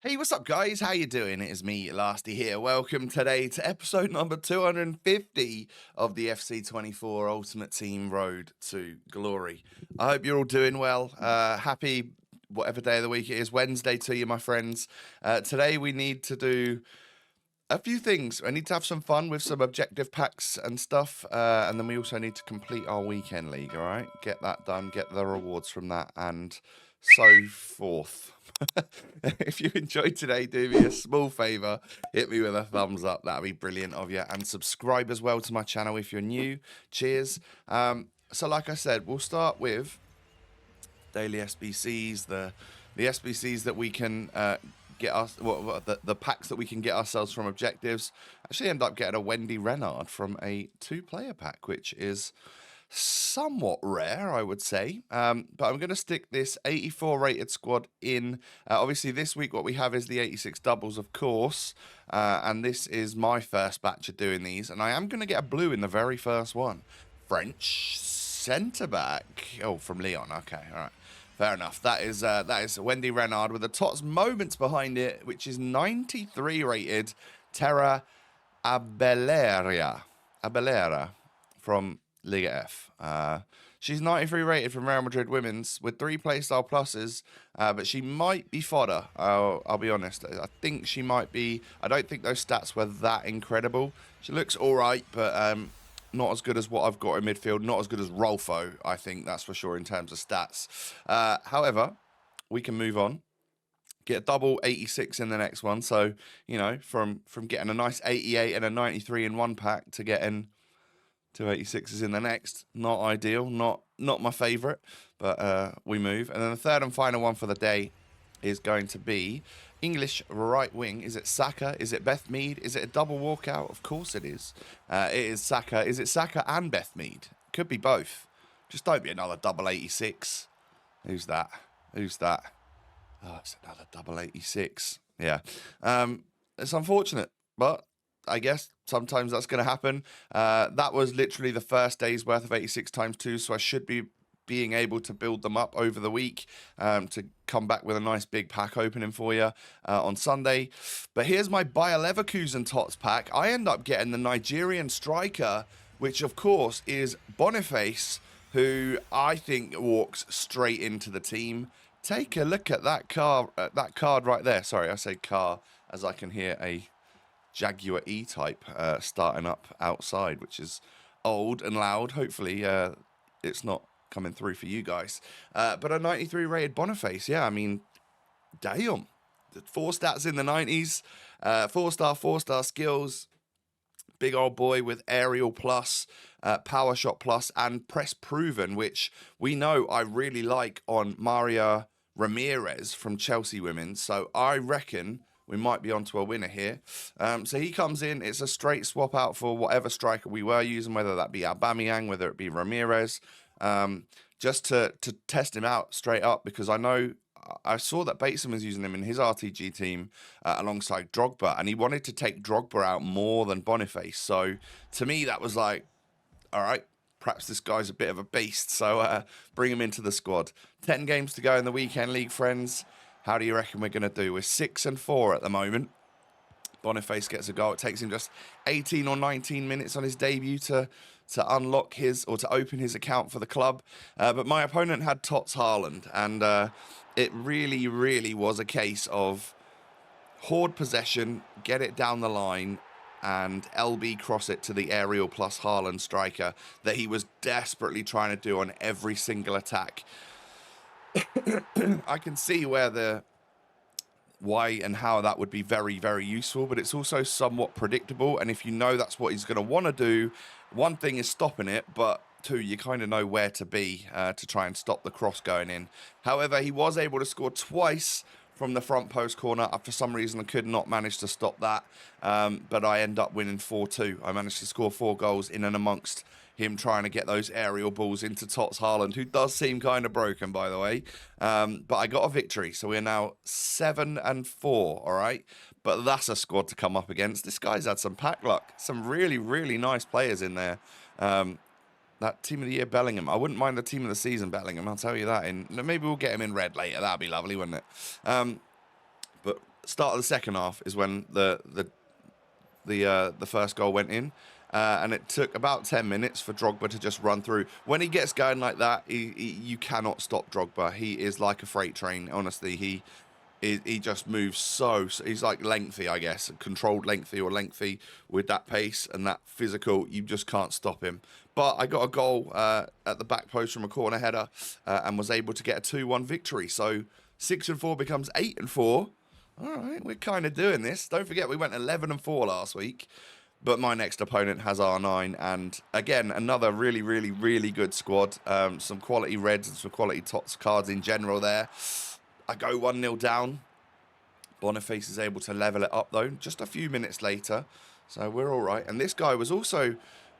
Hey, what's up, guys? How you doing? It is me, Lasty here. Welcome today to episode number 250 of the FC24 Ultimate Team Road to Glory. I hope you're all doing well. Happy whatever day of the week it is, Wednesday to you, my friends. Today we need to do a few things. I need to have some fun with some objective packs and stuff, and then we also need to complete our weekend league, all right? Get that done, get the rewards from that, and so forth. If you enjoyed today, do me a small favor, hit me with a thumbs up. That'd be brilliant of you, and subscribe as well to my channel if you're new. Cheers. So like I said, we'll start with daily SBCs, the SBCs that we can get us, the packs that we can get ourselves from objectives. Actually end up getting a Wendy Renard from a 2-player pack, which is somewhat rare, I would say. But I'm going to stick this 84 rated squad in. Obviously, this week what we have is the 86 doubles, of course. And this is my first batch of doing these. And I am going to get a blue in the very first one. French centre-back. Oh, from Leon. Okay, all right. Fair enough. That is Wendy Renard with the TOTS moments behind it, which is 93 rated. Terra Abelera from Liga F. She's 93 rated from Real Madrid Women's with 3 playstyle pluses, but she might be fodder. I'll be honest. I think she might be. I don't think those stats were that incredible. She looks all right, but not as good as what I've got in midfield. Not as good as Rolfo, I think, that's for sure in terms of stats. However, we can move on. Get a double 86 in the next one. So, you know, from getting a nice 88 and a 93 in one pack to getting 286s in the next. Not ideal, not my favourite, but we move. And then the third and final one for the day is going to be English right wing. Is it Saka? Is it Beth Mead? Is it a double walkout? Of course it is. It is Saka. Is it Saka and Beth Mead? Could be both. Just don't be another double 86. Who's that? Who's that? Oh, it's another double 86. Yeah. It's unfortunate, but I guess sometimes that's going to happen. That was literally the first day's worth of 86 times 2, so I should be being able to build them up over the week to come back with a nice big pack opening for you on Sunday. But here's my Bayer Leverkusen TOTS pack. I end up getting the Nigerian striker, which of course is Boniface, who I think walks straight into the team. Take a look at that card right there. Sorry, I say car as I can hear a Jaguar E-Type starting up outside, which is old and loud. Hopefully it's not coming through for you guys. But a 93 rated Boniface, yeah, I mean, damn. 4 stats in the 90s, 4-star skills, big old boy with aerial plus, power shot plus, and press proven, which we know I really like on Maria Ramirez from Chelsea Women. So I reckon we might be onto a winner here. So he comes in. It's a straight swap out for whatever striker we were using, whether that be Aubameyang, whether it be Ramirez, just to test him out straight up, because I saw that Bateson was using him in his RTG team alongside Drogba, and he wanted to take Drogba out more than Boniface. So to me, that was like, all right, perhaps this guy's a bit of a beast. So bring him into the squad. 10 games to go in the weekend league, friends. How do you reckon we're going to do? We're 6-4 at the moment. Boniface gets a goal. It takes him just 18 or 19 minutes on his debut to unlock his, or to open his account for the club. But my opponent had TOTS Haaland, and it really, really was a case of hoard possession, get it down the line, and LB cross it to the aerial plus Haaland striker that he was desperately trying to do on every single attack. I can see why and how that would be very, very useful, but it's also somewhat predictable. And if you know that's what he's going to want to do, one thing is stopping it, but 2, you kind of know where to be to try and stop the cross going in. However, he was able to score twice from the front post corner. For some reason, I could not manage to stop that, but I end up winning 4-2. I managed to score 4 goals in and amongst him trying to get those aerial balls into TOTS Haaland, who does seem kind of broken, by the way. But I got a victory, so we're now 7-4, all right? But that's a squad to come up against. This guy's had some pack luck. Some really, really nice players in there. That Team of the Year Bellingham. I wouldn't mind the Team of the Season Bellingham, I'll tell you that. Maybe we'll get him in red later. That'd be lovely, wouldn't it? But start of the second half is when the first goal went in. And it took about 10 minutes for Drogba to just run through. When he gets going like that, you cannot stop Drogba. He is like a freight train, honestly. He just moves so he's like lengthy, I guess, controlled lengthy with that pace and that physical. You just can't stop him. But I got a goal at the back post from a corner header and was able to get a 2-1 victory. So 6-4 becomes 8-4. All right, we're kind of doing this. Don't forget, we went 11-4 last week. But my next opponent has R9, and again, another really good squad. Some quality reds and some quality TOTS cards in general there. I go 1-0 down. Boniface is able to level it up, though, just a few minutes later. So we're all right. And this guy was also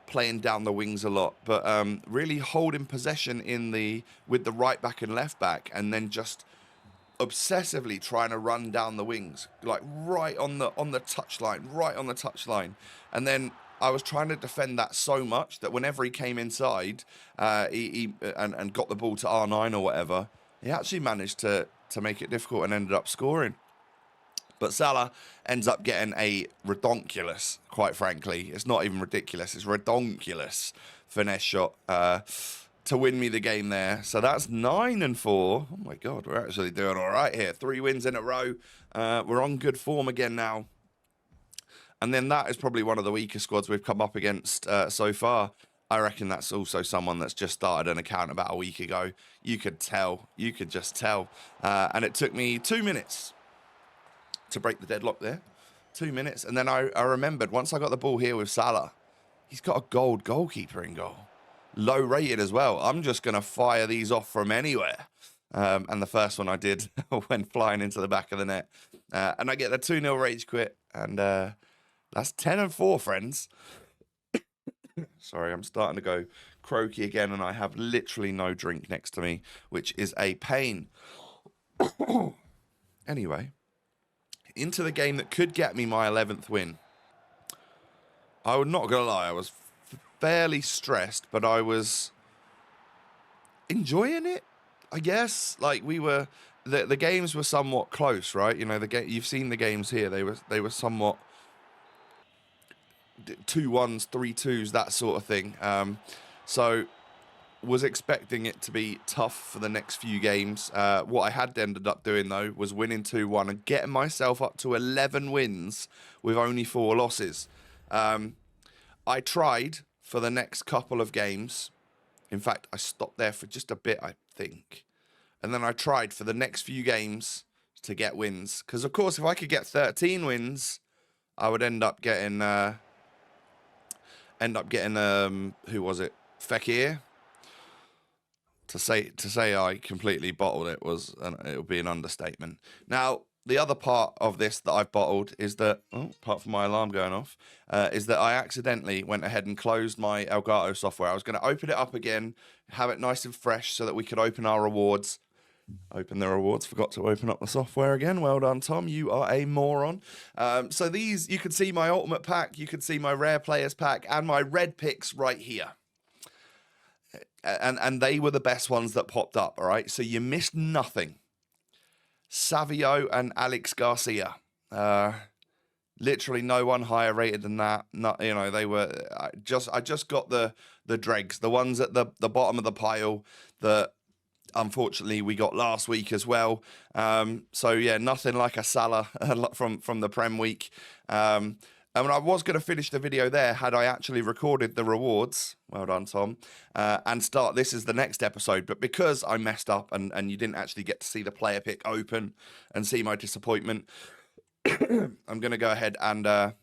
playing down the wings a lot, but really holding possession with the right back and left back, and then just obsessively trying to run down the wings, like right on the touchline, and then I was trying to defend that so much that whenever he came inside, and got the ball to R9 or whatever, he actually managed to make it difficult and ended up scoring. But Salah ends up getting a redonkulous, quite frankly. It's not even ridiculous. It's redonkulous finesse shot to win me the game there. So that's 9-4. Oh, my God. We're actually doing all right here. 3 wins in a row. We're on good form again now. And then that is probably one of the weaker squads we've come up against so far. I reckon that's also someone that's just started an account about a week ago. You could tell. You could just tell. And it took me 2 minutes to break the deadlock there. 2 minutes. And then I remembered, once I got the ball here with Salah, he's got a gold goalkeeper in goal. Low rated as well. I'm just going to fire these off from anywhere. And the first one I did went flying into the back of the net. And I get the 2-0 rage quit. And that's 10-4, friends. Sorry, I'm starting to go croaky again. And I have literally no drink next to me, which is a pain. Anyway, into the game that could get me my 11th win. I'm not going to lie, I was fairly stressed, but I was enjoying it, I guess. Like, we were, the games were somewhat close, right? You know, you've seen the games here. They were somewhat 2-1s, 3-2s, that sort of thing. So was expecting it to be tough for the next few games. What I had ended up doing, though, was winning 2-1 and getting myself up to 11 wins with only 4 losses. I tried for the next couple of games. In fact, I stopped there for just a bit, I think. And then I tried for the next few games to get wins. Because, of course, if I could get 13 wins, I would end up getting who was it? Fekir. To say I completely bottled it it would be an understatement. Now, the other part of this that I've bottled is that, apart from my alarm going off, is that I accidentally went ahead and closed my Elgato software. I was going to open it up again, have it nice and fresh so that we could open our rewards. Open the rewards, forgot to open up the software again. Well done, Tom, you are a moron. So these, you can see my ultimate pack, you can see my rare players pack, and my red picks right here. And they were the best ones that popped up, all right? So you missed nothing. Savio and Alex Garcia. Literally no one higher rated than that. Not, you know, they were I just got the dregs, the ones at the bottom of the pile that unfortunately we got last week as well. So yeah, nothing like a Salah from the Prem week. And I was going to finish the video there had I actually recorded the rewards. Well done, Tom. And start this as the next episode. But because I messed up and you didn't actually get to see the player pick open and see my disappointment, I'm going to go ahead and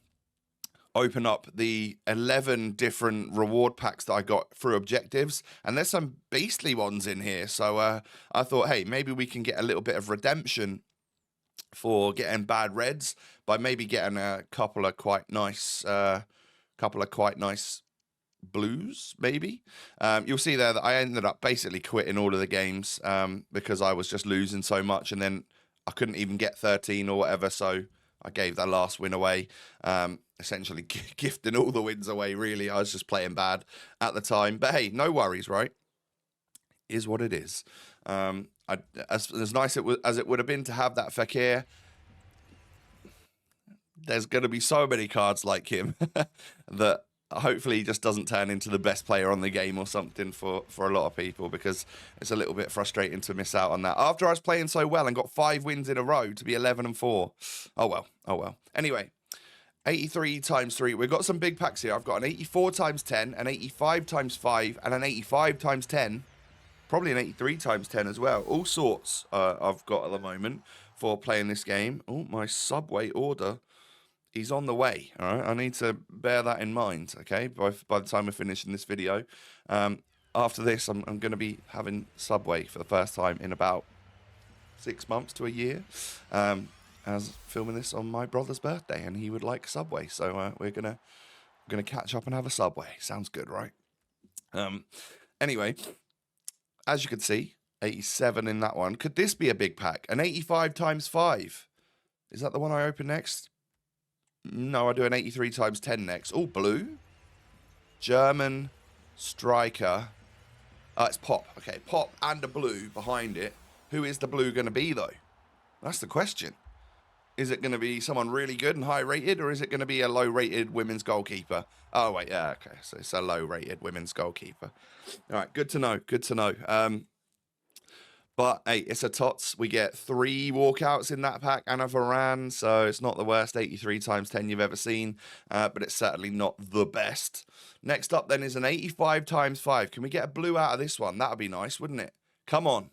open up the 11 different reward packs that I got through objectives. And there's some beastly ones in here. So I thought, hey, maybe we can get a little bit of redemption for getting bad reds by maybe getting a couple of quite nice blues, maybe. You'll see there that I ended up basically quitting all of the games because I was just losing so much, and then I couldn't even get 13 or whatever, so I gave that last win away, essentially gifting all the wins away, really. I was just playing bad at the time, but hey, no worries, right? Is what it is. As nice as it would have been to have that Fekir, there's going to be so many cards like him that hopefully he just doesn't turn into the best player on the game or something for a lot of people, because it's a little bit frustrating to miss out on that. After I was playing so well and got 5 wins in a row to be 11-4. Oh, well. Oh, well. Anyway, 83 times 3. We've got some big packs here. I've got an 84 times 10, an 85 times 5, and an 85 times 10. Probably an 83 times 10 as well. All sorts I've got at the moment for playing this game. Oh, my Subway order is on the way. All right, I need to bear that in mind, okay, by the time we're finishing this video. After this, I'm going to be having Subway for the first time in about 6 months to a year. As filming this on my brother's birthday, and he would like Subway, so we're gonna catch up and have a Subway. Sounds good, right? Anyway, as you can see, 87 in that one. Could this be a big pack? An 85 times 5. Is that the one I open next? No, I do an 83 times 10 next. Oh, blue. German striker. It's Pop. Okay, Pop and a blue behind it. Who is the blue going to be, though? That's the question. Is it going to be someone really good and high rated, or is it going to be a low rated women's goalkeeper? Oh, wait, yeah, okay. So it's a low rated women's goalkeeper. All right, good to know. Good to know. But, hey, it's a TOTS. We get 3 walkouts in that pack and a Varane, so it's not the worst 83 times 10 you've ever seen, but it's certainly not the best. Next up, then, is an 85 times 5. Can we get a blue out of this one? That would be nice, wouldn't it? Come on.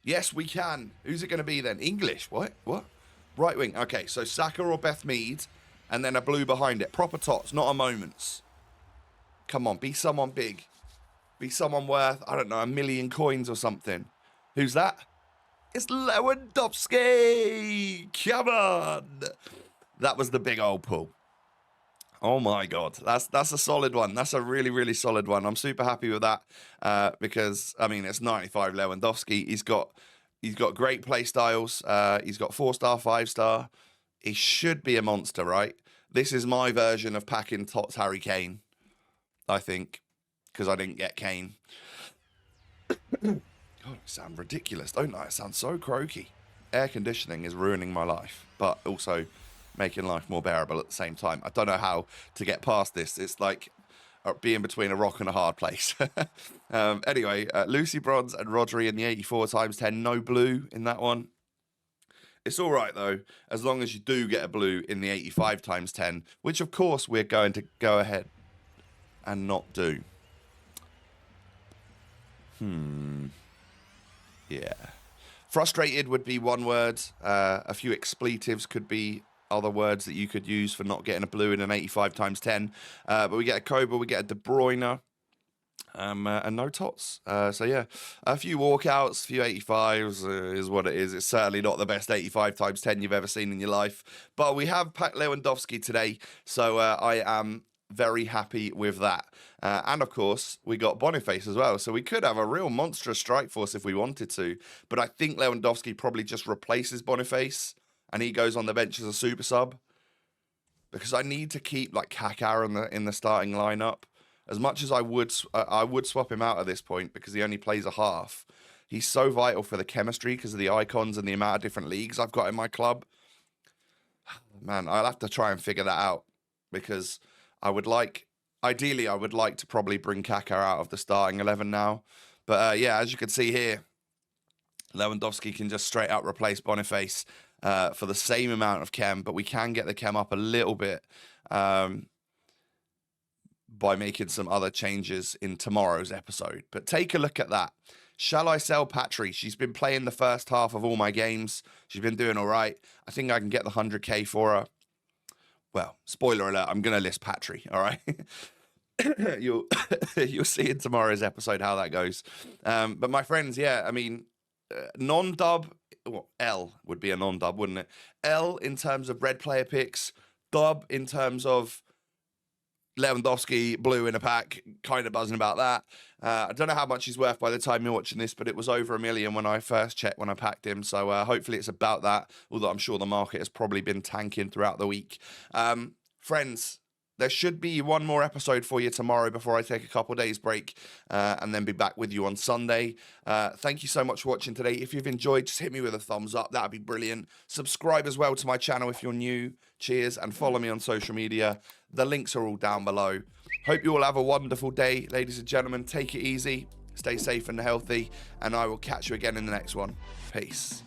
Yes, we can. Who's it going to be, then? English. What? Right wing. Okay, so Saka or Beth Mead, and then a blue behind it. Proper TOTS, not a Moments. Come on, be someone big. Be someone worth, I don't know, 1 million coins or something. Who's that? It's Lewandowski! Come on! That was the big old pull. Oh my God, that's a solid one. That's a really, really solid one. I'm super happy with that because, I mean, it's 95 Lewandowski. He's got great play styles. He's got 4-star, 5-star. He should be a monster, right? This is my version of packing TOTS Harry Kane, I think, because I didn't get Kane. God, I sound ridiculous, don't I? It sounds so croaky. Air conditioning is ruining my life, but also making life more bearable at the same time. I don't know how to get past this. It's like being between a rock and a hard place. Anyway, Lucy Bronze and Rodri in the 84 times 10. No blue in that one. It's all right, though, as long as you do get a blue in the 85 times 10, which, of course, we're going to go ahead and not do. Yeah. Frustrated would be one word. A few expletives could be other words that you could use for not getting a blue in an 85 times 10. But we get a Koba, we get a De Bruyne, and no TOTS. So, yeah, a few walkouts, a few 85s is what it is. It's certainly not the best 85 times 10 you've ever seen in your life. But we have packed Lewandowski today, so I am very happy with that. And, of course, we got Boniface as well. So we could have a real monstrous strike force if we wanted to. But I think Lewandowski probably just replaces Boniface and he goes on the bench as a super sub. Because I need to keep, like, Kaká in the starting lineup. As much as I would swap him out at this point because he only plays a half. He's so vital for the chemistry because of the icons and the amount of different leagues I've got in my club. Man, I'll have to try and figure that out because ideally, I would like to probably bring Kaká out of the starting 11 now. But, yeah, as you can see here, Lewandowski can just straight up replace Boniface for the same amount of chem. But we can get the chem up a little bit by making some other changes in tomorrow's episode. But take a look at that. Shall I sell Patry? She's been playing the first half of all my games. She's been doing all right. I think I can get the 100k for her. Well, spoiler alert, I'm going to list Patry, all right? You'll see in tomorrow's episode how that goes. But my friends, yeah, I mean, non-dub, well, L would be a non-dub, wouldn't it? L in terms of red player picks, dub in terms of Lewandowski, blue in a pack, kind of buzzing about that. I don't know how much he's worth by the time you're watching this, but it was over 1 million when I first checked when I packed him. So hopefully it's about that, although I'm sure the market has probably been tanking throughout the week. Friends, There should be one more episode for you tomorrow before I take a couple days break and then be back with you on Sunday. Thank you so much for watching today. If you've enjoyed, just hit me with a thumbs up. That'd be brilliant. Subscribe as well to my channel if you're new. Cheers. And follow me on social media. The links are all down below. Hope you all have a wonderful day, ladies and gentlemen. Take it easy. Stay safe and healthy. And I will catch you again in the next one. Peace.